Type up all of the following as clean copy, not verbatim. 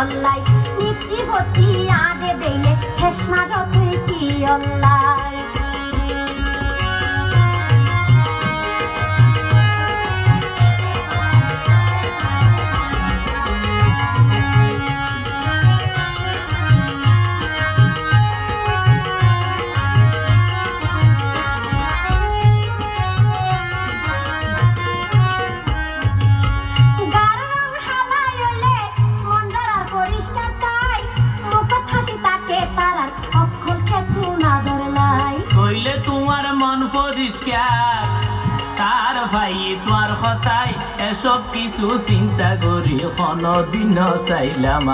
অল্লাই নিতি হতি আদে দেইলে হেসমা রতুই কি অল্লাই পরিষ্কার তার ভাই তোমার কথায় এসব কিছু চিন্তা করি কোনদিন চাইলাম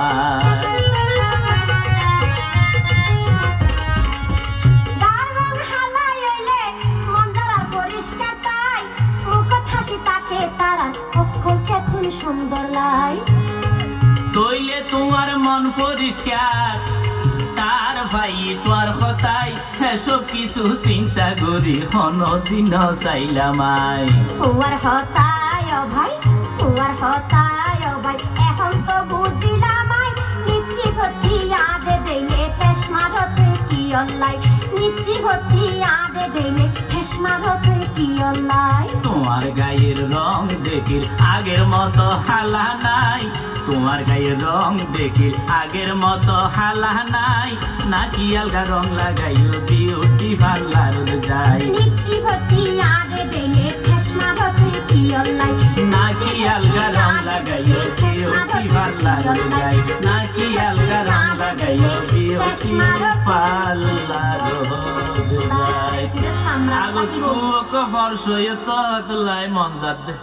সুন্দর লাই তইলে তোমার মন পরিষ্কার তার ভাই তোর কথাই এসব কিছু চিন্তা করি কোনদিন চাইলাম তোমার হতায় ভাই তোমার হতায় ভাই এখন তো বুঝিলাম নিত্যি হতি আদে দেইলে হেসমা রতুই কি অল্লাই নিত্যি হতি আদে দেইলে হেসমা রতুই কি অল্লাই তোমার গায়ের রং দেখির আগের মতো হালা নাই তোমার গায়ের রং দেখির আগের মতো হালা নাই নাকি আলগা রং লাগাইও বিউটি পার্লার যাই নিত্যি হতি আদে দেইলে হেসমা রতুই কি অল্লাই নাকি আলগা রং লাগাইও বিউটি পার্লার যাই নাকি আলগা রং লাগাইও বিউটি পার্লার যাই আগত ফরসয় তো লাই মন যাতে